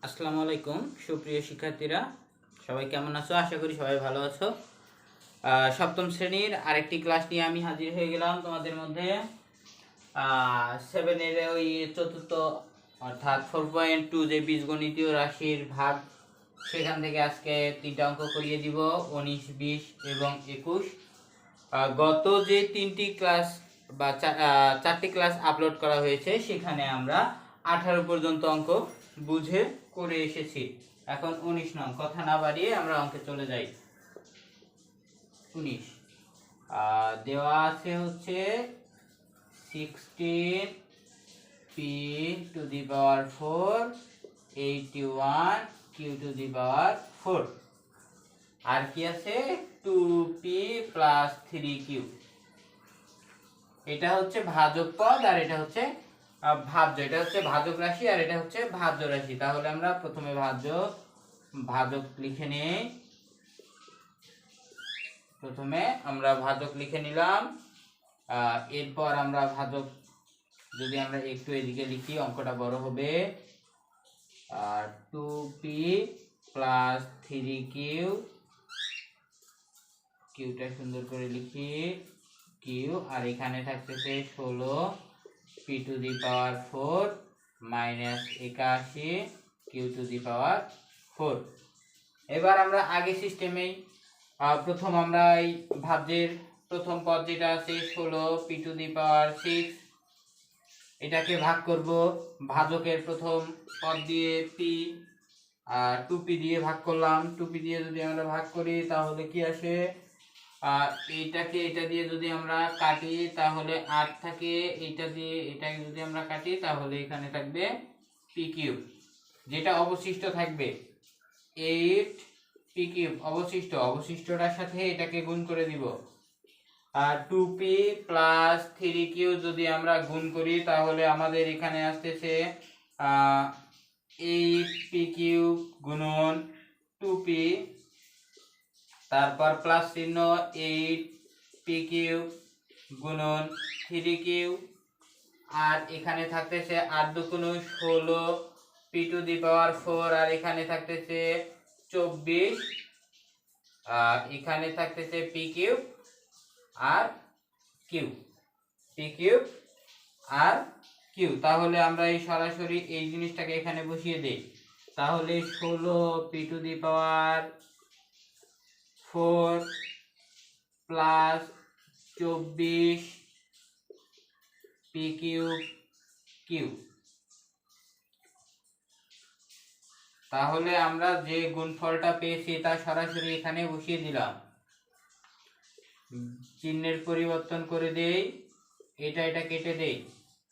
আসসালামু আলাইকুম সুপ্রিয় শিক্ষার্থীরা, সবাই কেমন আছো? আশা করি সবাই ভালো আছো। সপ্তম শ্রেণীর আরেকটি ক্লাস নিয়ে আমি হাজির হয়ে গেলাম তোমাদের মধ্যে। 7-এর ওই চতুর্থ অর্থাৎ 4.2 যে বীজগণিতীয় রাশির ভাগ, সেখান থেকে আজকে 3টা অঙ্ক করিয়ে দিব, 19, 20 এবং 21। গত যে 3টি ক্লাস বা 4টি ক্লাস আপলোড করা হয়েছে সেখানে আমরা 18 পর্যন্ত অঙ্ক বুঝে করে এসেছি। এখন 19 নং, কথা না বাড়িয়ে আমরা অঙ্কে চলে যাই। 19 দেওয়া আছে হচ্ছে 16 p to the power 4 81 q to the power 4, আর কি আছে 2p plus 3q। এটা হচ্ছে ভাজক পদ আর এটা হচ্ছে ভাজ্য। এটা হচ্ছে ভাজক রাশি আর এটা হচ্ছে ভাজ্য রাশি। তাহলে আমরা প্রথমে ভাজক লিখে নেই। প্রথমে আমরা ভাজক লিখে নিলাম। এরপর আমরা ভাজক যদি আমরা একটু এদিকে লিখি অঙ্কটা বড় হবে। 2p plus 3q, কিউটা সুন্দর করে লিখি কিউ, আর এখানে থাকতেছে 16 p to the power 4 minus 81 q to the power 4। এবার আমরা আগে সিস্টেমেই প্রথম আমরা এই ভাজ্যের প্রথম পদ যেটা আছে 16 p to the power 6, এটাকে ভাগ করব ভাজকের প্রথম পদ দিয়ে p, আর 2p দিয়ে ভাগ করলাম। 2p দিয়ে যদি আমরা ভাগ করি তাহলে কি আসে, এইটাকে এটা দিয়ে যদি আমরা কাটি তাহলে 8 থাকে, এইটা দিয়ে এটাকে যদি আমরা কাটি তাহলে এখানে থাকবে p কিউব, যেটা অবশিষ্ট থাকবে 8p কিউব অবশিষ্টটার সাথে এটাকে গুণ করে দিব। আর 2p প্লাস 3q যদি আমরা গুণ করি তাহলে আমাদের এখানে আসতেছে 8p কিউব গুণন 2p, তারপর প্লাস চিহ্ন 8p কিউব গুণন 3q, আর এখানে থাকতেছে 8 দুগুণ 16 p টু দি পাওয়ার 4, আর এখানে থাকতেছে 24, আর এখানে থাকতেছে p কিউব আর কিউ, p কিউব আর কিউ। তাহলে আমরা এই সরাসরি এই জিনিসটাকে এখানে বসিয়ে দেই। তাহলে 16 p to the power 4 plus 24 p cube q. তাহলে আমরা যে গুণফলটা পেয়েছি তা সরাসরি এখানে বসিয়ে দিলাম। চিহ্নের পরিবর্তন করে দেই, এটা কেটে দেই।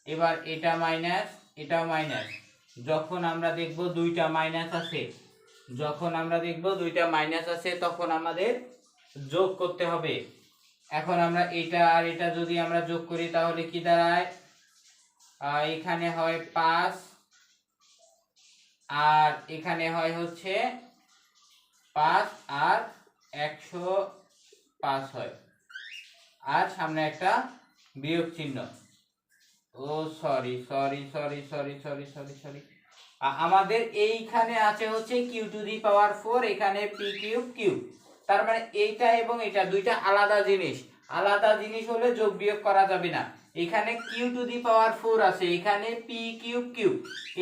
এবার এটা মাইনাস, এটাও মাইনাস। যখন আমরা দেখব দুইটা মাইনাস আছে, তখন আমাদের যোগ করতে হবে। এখন আমরা এটা আর এটা যদি আমরা যোগ করি তাহলে কি দাঁড়ায়, এখানে হয় 5 আর এখানে হয় হচ্ছে 5 আর 105 হয়, আর সামনে একটা বিয়োগ চিহ্ন। আমাদের এইখানে আছে হচ্ছে কিউ টু দি পাওয়ার 4, এখানে পি কিউব কিউ। তার মানে এইটা এবং এটা দুইটা আলাদা জিনিস হলে যোগ বিয়োগ করা যাবে না। এখানে কিউ টু দি পাওয়ার 4 আছে, এখানে পি কিউব কিউ,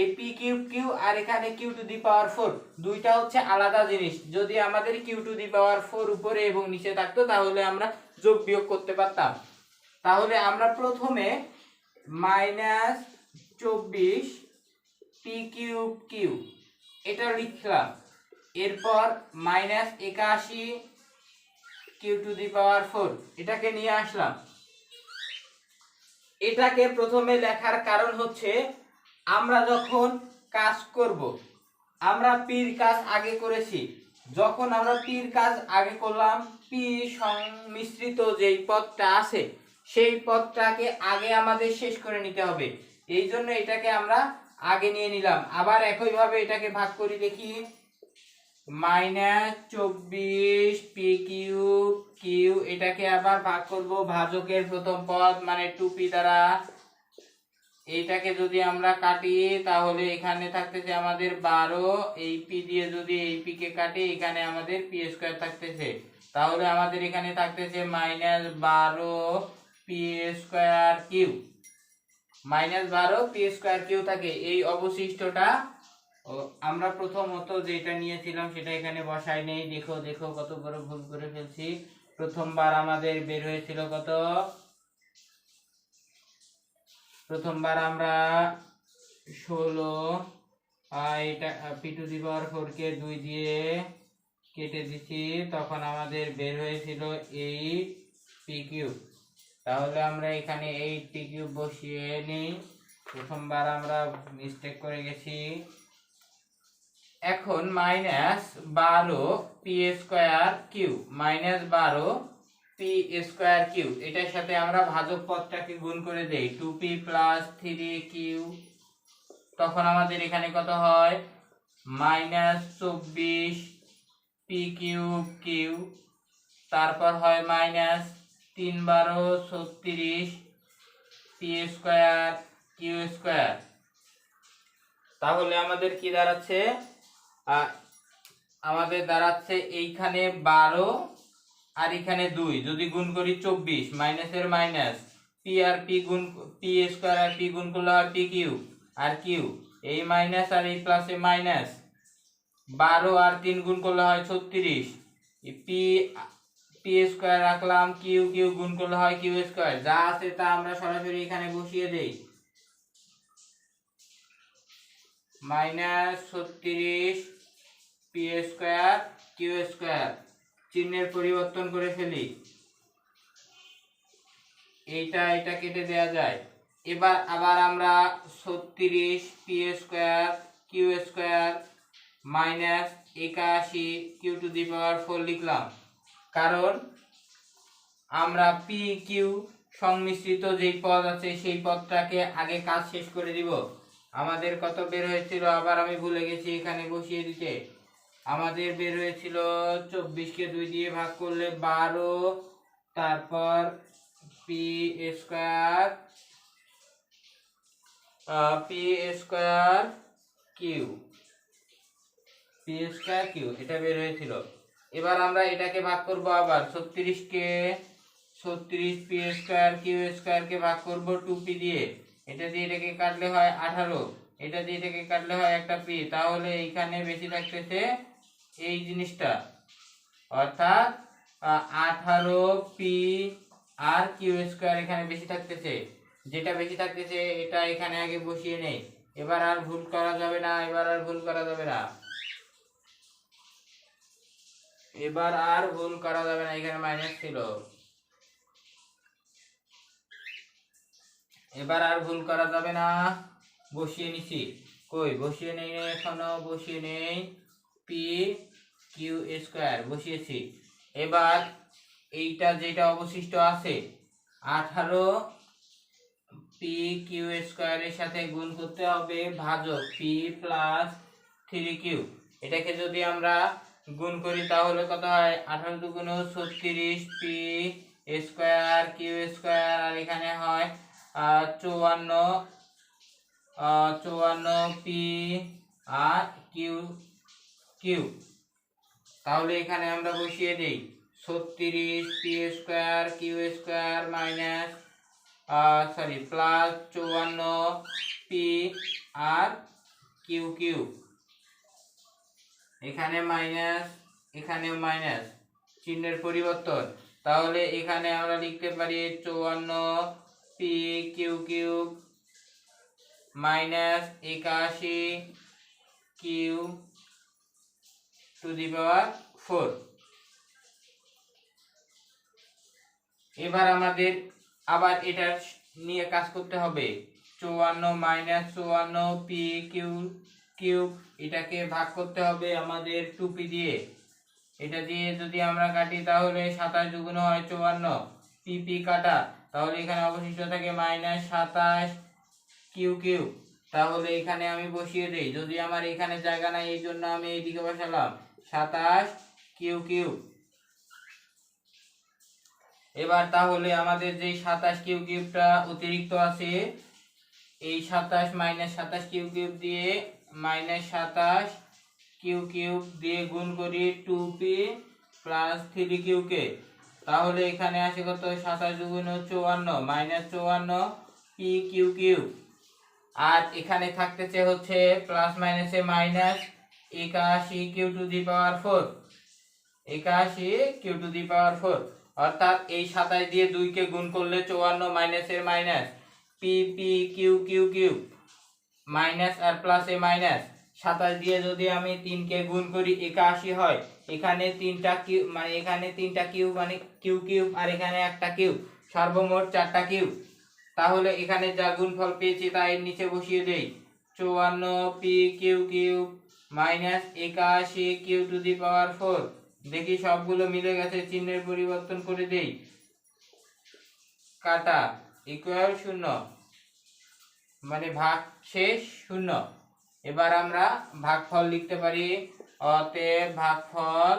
এই পি কিউব কিউ আর এখানে কিউ টু দি পাওয়ার 4, দুইটা হচ্ছে আলাদা জিনিস। যদি আমাদের কিউ টু দি পাওয়ার 4 উপরে এবং নিচে থাকতো তাহলে আমরা যোগ বিয়োগ করতে পারতাম। তাহলে আমরা প্রথমে -24 p কিউব কিউ এটা লিখলাম, এরপর -81 q টু দি পাওয়ার 4 এটাকে নিয়ে আসলাম। এটাকে প্রথমে লেখার কারণ হচ্ছে আমরা যখন কাজ করব, আমরা পির কাজ আগে করেছি। যখন আমরা পির কাজ আগে করলাম, পি সংমিশ্রিত যেই পদটা আছে সেই পদটাকে আগে আমাদের শেষ করে নিতে হবে। এই জন্য এটাকে আমরা আগে নিয়ে নিলাম। আবার একইভাবে এটাকে ভাগ করি দেখি, -24 p কিউব কিউ, এটাকে আবার ভাগ করব ভাজকের প্রথম পদ মানে 2p দ্বারা, এইটাকে যদি আমরা কাটি তাহলে এখানে থাকতেছে আমাদের 12, এই পি দিয়ে যদি এই পি কে কাটি এখানে আমাদের পি স্কয়ার থাকতেছে, তাহলে আমাদের এখানে থাকতেছে -12 p square q, -12 p square q থাকে। এই অবশিষ্টটা আমরা প্রথমত যেটা নিয়েছিলাম সেটা এখানে বসাই নেই। দেখো দেখো কত বড় ভুল করে ফেলছি। প্রথমবার আমাদের বের হয়েছিল কত, প্রথমবার আমরা 16, এটা পি টু দি পাওয়ার 4 কে 2 দিয়ে কেটে দিছি, তখন আমাদের বের হয়েছিল 8 পি কিউব। তাহলে আমরা এখানে 8 পি কিউব বসিয়ে নিই, প্রথমবার আমরা মিস্টেক করে গেছি। এখন -12 p square q, -12 p square q, এটার সাথে আমরা ভাজক পদটাকে গুণ করে দেই 2p + 3q, তখন আমাদের এখানে কত হয় -24 পি কিউব কিউ, তারপর হয় -3×12=36 পি স্কয়ার কিউ স্কয়ার। তাহলে আমাদের কি দাঁড়াচ্ছে, আমাদের দাঁড়াচ্ছে এইখানে 12 আর এখানে 2 যদি গুণ করি 24, মাইনাসের মাইনাস, পি আর পি গুণ, পি স্কয়ার আর পি গুণ করলে হয় পি কিউ, আর কিউ এই মাইনাস আর এই প্লাসে মাইনাস, 12 আর 3 গুণ করলে হয় 36, পি পি স্কয়ার রাখলাম, কিউ কিউ গুণ করলে হয় কিউ স্কয়ার। যা আছে তা আমরা সরাসরি এখানে বসিয়ে দেই, -36 পি স্কয়ার কিউ স্কয়ার, চিহ্নের পরিবর্তন করে ফেলি, এইটা এটা কেটে দেয়া যায়। এবার আবার আমরা 36 p square q square -81 q to the power 4 লিখলাম, কারণ আমরা পি কিউ সংমিশ্রিত যেই পদ আছে সেই পদটাকে আগে কাজ শেষ করে দিব। আমাদের কত বের হয়েছিল, আবার আমি ভুলে গেছি এখানে বসিয়ে দিতে, আমাদের বের হয়েছিল 24 কে 2 দিয়ে ভাগ করলে 12, তারপর p square q, p square q এটা বের হয়েছিল। এবার আমরা এটাকে ভাগ করব, আবার 36 পি স্কয়ার কিউ স্কয়ার কে ভাগ করব 2p দিয়ে, এটা দিয়ে এটাকে কাটলে হয় 18, এটা দিয়ে এটাকে কাটলে হয় একটা পি, তাহলে এইখানে বেশি থাকতেছে এই জিনিসটা, অর্থাৎ 18 পি আর কিউ স্কয়ার এখানে বেশি থাকতেছে, যেটা বেশি থাকতেছে এটা এখানে আগে বসিয়ে নেই। এবার আর ভুল করা যাবে না, এবার আর ভুল করা যাবে না, এবার আর ভুল করা যাবে না, এখানে মাইনাস ছিল, এবার আর ভুল করা যাবে না, বসিয়ে নিছি, কই বসিয়ে নেই এখনো, বসিয়ে নেই, পি কিউ স্কয়ার বসিয়েছি। এবার এইটা যেটা অবশিষ্ট আছে 18 পি কিউ স্কয়ারের সাথে গুণ করতে হবে ভাজক পি প্লাস 3q, এটাকে যদি আমরা গুণ করি তাহলে কত হয়, 18 দুগুণ 36 পি স্কয়ার কিউ স্কয়ার, আর এখানে হয় 54 পি আর কিউ কিউ, তাহলে এখানে আমরা বসিয়ে দেই 36 p square q square minus plus 54 p আর কিউ কিউ, এখানে মাইনাস এখানে মাইনাস, চিহ্নের পরিবর্তন, তাহলে এখানে আমরা লিখতে পারি 54 p q q -81 q to the power 4। এবার আমাদের আবার এটা নিয়ে কাজ করতে হবে, 54 - 54 পি কিউ কিউব, এটাকে ভাগ করতে হবে আমাদের 2p দিয়ে, এটা দিয়ে যদি আমরা কাটি তাহলে 27 দুগুণ হয় 54, পি কাটা, তাহলে এখানে অবশিষ্ট থাকে -27 কিউ কিউব, তাহলে এখানে আমি বসিয়ে দেই, যদি আমার এখানে জায়গা নাই এই জন্য আমি এইদিকে বসালাম 27 কিউ কিউব। এবার তাহলে আমাদের যে 27 কিউ কিউবটা অতিরিক্ত আছে এই 27 মাইনাস 27 কিউ কিউব দিয়ে মাইনাস 27 কিউ কিউব দিয়ে গুণ করি 2p প্লাস 3q কে, তাহলে এখানে আসে কত 27 দুগুণ 54 মাইনাস 54 পি কিউ কিউব। আর এখানে থাকতেছে হচ্ছে প্লাস মাইনাসে minus 81 q to the power 4, 81 q to the power 4, অর্থাৎ এই 27 দিয়ে 2 কে গুণ করলে 54 মাইনাসের minus p p q q cube minus আর প্লাসে মাইনাস 27 দিয়ে যদি আমি 3 কে গুণ করি 81 হয়, এখানে 3টা কিউ মানে এখানে 3টা কিউব মানে কিউ কিউব আর এখানে একটা কিউব, সর্বমোট 4টা কিউব। তাহলে এখানে যা গুণফল পেয়েছি তা এর নিচে বসিয়ে দেই, 54 p q cube minus 81 q to the power 4। দেখি সবগুলো মিলে গেছে, চিহ্নের পরিবর্তন করে দেই, কাটা ইকুয়াল 0 মানে ভাগ শেষ 0। এবার আমরা ভাগফল লিখতে পারি, অতএব ভাগফল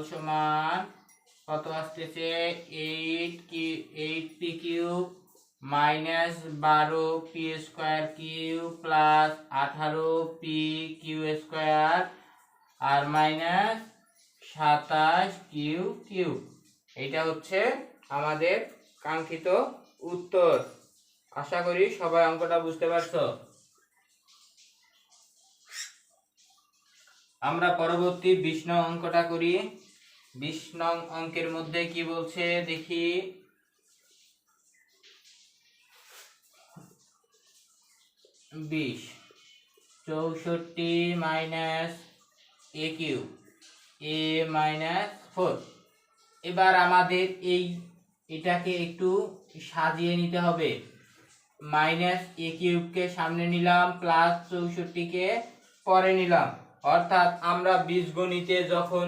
সমান কত আসতেছে 8 p cube minus 12 p square cube plus 18 p q square আর মাইনাস 27 কিউ কিউব। এটা হচ্ছে আমাদের কাঙ্ক্ষিত উত্তর। আশা করি সবাই অঙ্কটা বুঝতে পারছো। আমরা পরবর্তী 20 নং অঙ্কটা করি। 20 নং অঙ্কের মধ্যে কি বলছে দেখি, 64 মাইনাস এ কিউব এ মাইনাস 4। এবার আমাদের এটাকে একটু সাজিয়ে নিতে হবে, মাইনাস এ কিউবকে সামনে নিলাম, প্লাস 64কে পরে নিলাম। অর্থাৎ আমরা বীজগণিতে যখন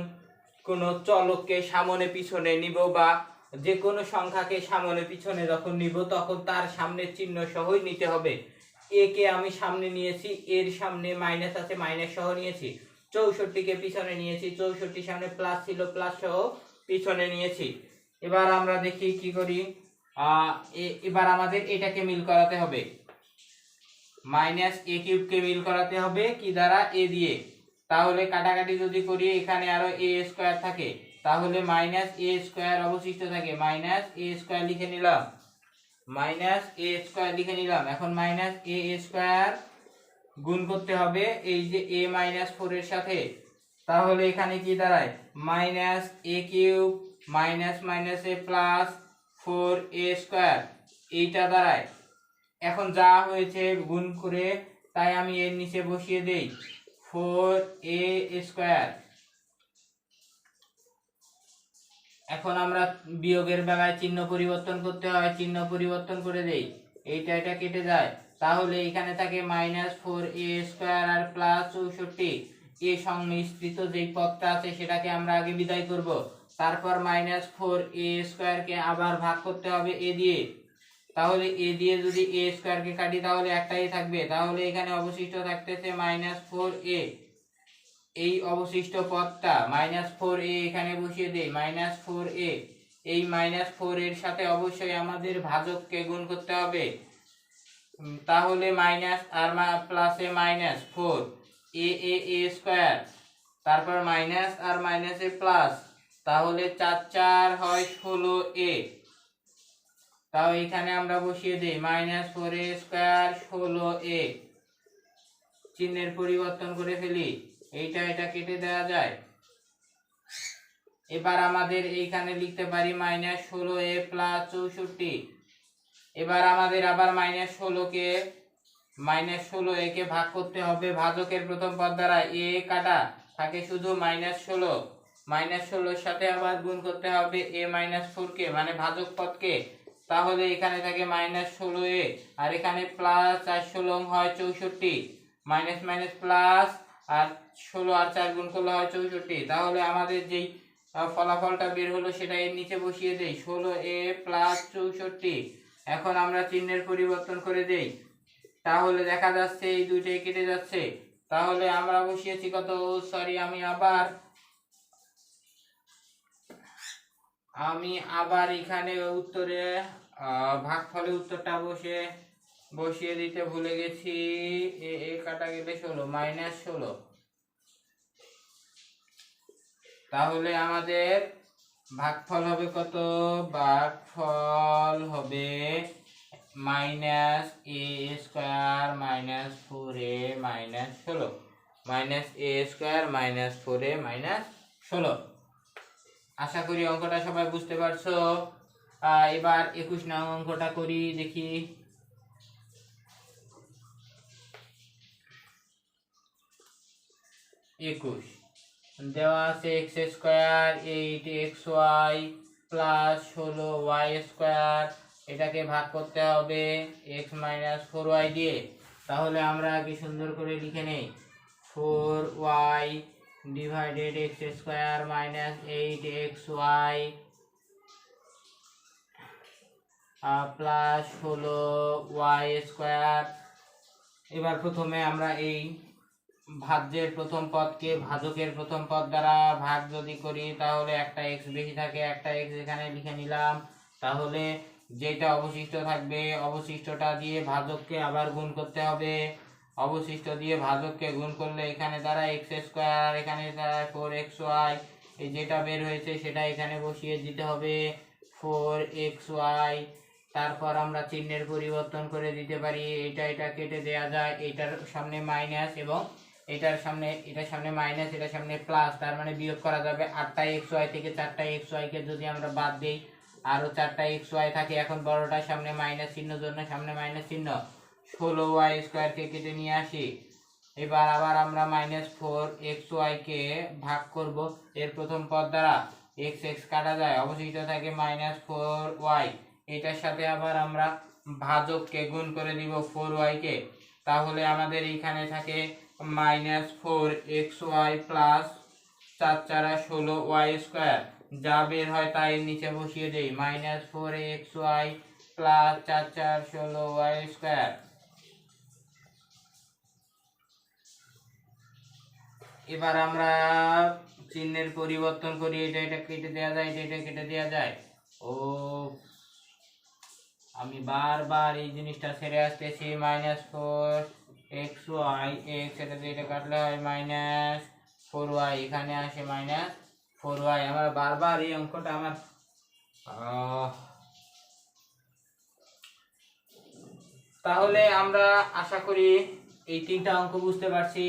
কোনো চলককে সামনে পিছনে নিব বা যে কোনো সংখ্যাকে সামনে পিছনে যখন নিব তখন তার সামনে চিহ্ন সহই নিতে হবে। এ কে আমি সামনে নিয়েছি, এর সামনে মাইনাস আছে মাইনাস সহ নিয়েছি, 64কে পিছনে নিয়েছি, 64 সামনে প্লাস ছিল প্লাস সহ পিছনে নিয়েছি। এবার আমরা দেখি কি করি, এবার আমাদের এটাকে মিল করাতে হবে, মাইনাস এ কিউবকে মিল করাতে হবে কি দ্বারা, এ দিয়ে। তাহলে কাটাকাটি যদি করি এখানে আরো এ স্কোয়ার থাকে, তাহলে মাইনাস এ স্কোয়ার অবশিষ্ট থাকে, মাইনাস এ স্কোয়ার লিখে নিলাম, মাইনাস এ স্কোয়ার লিখে নিলাম। এখন মাইনাস এ স্কোয়ার গুণ করতে হবে এই যে এ মাইনাস 4 এর সাথে, তাহলে এখানে কি দাঁড়ায় মাইনাস এ কিউব মাইনাস মাইনাস এ প্লাস 4 এ স্কোয়ার, এইটা দাঁড়ায়। এখন যা হয়েছে গুণ করে তাই আমি এর নিচে বসিয়ে দেই, 4 এ স্কোয়ার। এখন আমরা বিয়োগের বেলায় চিহ্ন পরিবর্তন করতে হয়, চিহ্ন পরিবর্তন করে দেই, এইটা এটা কেটে যায়, তাহলে এখানে থাকে মাইনাস 4 এ স্কোয়ার আর প্লাস 64, এ সংমিশ্রিত যেই পদটা আছে সেটাকে আমরা আগে বিদায় করব, তারপর মাইনাস 4 এ স্কোয়ারকে আবার ভাগ করতে হবে এ দিয়ে, তাহলে এ দিয়ে যদি এ স্কোয়ারকে কাটি তাহলে একটাই থাকবে, তাহলে এখানে অবশিষ্ট থাকতেছে মাইনাস 4 এ। এই অবশিষ্ট পদটা মাইনাস 4 এ এখানে বসিয়ে দেই, মাইনাস 4 এ, এই মাইনাস 4 এর সাথে অবশ্যই আমাদের ভাজককে গুণ করতে হবে, তাহলে মাইনাস আর প্লাসে মাইনাস 4 এ এ এ স্কোয়ার, তারপর মাইনাস আর মাইনাসে প্লাস, তাহলে 4 4 হয় 16 এ। তাও এখানে আমরা বসিয়ে দেই মাইনাস 4 এ স্কোয়ার 16 এ, চিহ্নের পরিবর্তন করে ফেলি, এইটা এটা কেটে দেওয়া যায়। এবার আমাদের এইখানে লিখতে পারি মাইনাস 16 এ প্লাস 64। এবার আমাদের আবার মাইনাস 16 একে ভাগ করতে হবে ভাজকের প্রথম পদ দ্বারা, এ কাটা থাকে শুধু মাইনাস 16, মাইনাস 16 এর সাথে আবার গুণ করতে হবে এ মাইনাস 4 কে মানে ভাজক পদকে, তাহলে এখানে থাকে মাইনাস 16 এ আর এখানে প্লাস 4 16 হয় 64, মাইনাস মাইনাস প্লাস আর 16 আর 4 গুণ করলে হয় 64, তাহলে আমাদের যেই ফলাফলটা বের হলো সেটা এর নিচে বসিয়ে দেই, 16 এ প্লাস 64। এখন আমরা চিহ্নের পরিবর্তন করে দেই, তাহলে দেখা যাচ্ছে এই দুইটাই কেটে যাচ্ছে, তাহলে আমরা বসিয়েছি কত, সরি আমি আবার আমি আবার এখানে উত্তরে ভাগফলে উত্তরটা বসিয়ে দিতে ভুলে গেছি। এ কাটা গেলে 16 মাইনাস 16। তাহলে আমাদের ভাগফল হবে কত? ভাগফল হবে minus a square minus 4a minus 16, minus a square minus 4a minus 16। আশা করি অঙ্কটা সবাই বুঝতে পারছো। এবার 21 নং অঙ্কটা করি, দেখি। 21 দেওয়া আছে x square 8xy plus 16y square, এটাকে ভাগ করতে হবে x মাইনাস 4y দিয়ে। তাহলে আমরা কি সুন্দর করে লিখে নেই, 4y divided x square minus 8xy plus 16y square. এবার প্রথমে আমরা এই ভাজ্যের প্রথম পদকে ভাজকের প্রথম পদ দ্বারা ভাগ যদি করি তাহলে একটা x বেশি থাকে, একটা x এখানে লিখে নিলাম। তাহলে যেটা অবশিষ্ট থাকবে অবশিষ্টটা দিয়ে ভাজককে আবার গুণ করতে হবে। অবশিষ্ট দিয়ে ভাজককে গুণ করলে এখানে দ্বারা x স্কোয়ার, এখানে দ্বারা 4xy, এই যেটা বের হয়েছে সেটা এখানে বসিয়ে দিতে হবে 4xy। তারপর আমরা চিহ্নের পরিবর্তন করে দিতে পারি, এটা কেটে দেয়া যায়, এটার সামনে মাইনাস এবং এটার সামনে মাইনাস, এটার সামনে প্লাস, তার মানে বিয়োগ করা যাবে। 8টা xy থেকে 4টা xy কে যদি আমরা বাদ দেই আরো 4টা xy থাকে। এখন বড়টার সামনে মাইনাস চিহ্ন জন্য সামনে মাইনাস চিহ্ন, 16y স্কোয়ার কে কেটে নিয়ে আসি। এবার আবার আমরা মাইনাস 4xy কে ভাগ করব এর প্রথম পদ দ্বারা, x x কাটা যায়, অবশিষ্ট থাকে মাইনাস 4y। এটার সাথে আবার আমরা ভাজককে গুণ করে দিব 4y কে। তাহলে আমাদের এইখানে থাকে minus 4xy plus 4 4 16y square, যা বের হয় তাই নিচে বসিয়ে দেই, minus 4xy plus 4 4 16y square. এবার আমরা চিহ্নের পরিবর্তন করি, এটা কেটে দেওয়া যায়, এটা কেটে দেওয়া যায়। ও আমি বারবার এই জিনিসটা ছেড়ে আসতেছি, মাইনাস 4xy, x এটা দিয়ে এটা কাটলে হয় মাইনাস 4y, এখানে আসে মাইনাস 4y। আমার বারবার এই অঙ্কটা আমার তাহলে আমরা আশা করি এই 3টা অঙ্ক বুঝতে পারছি।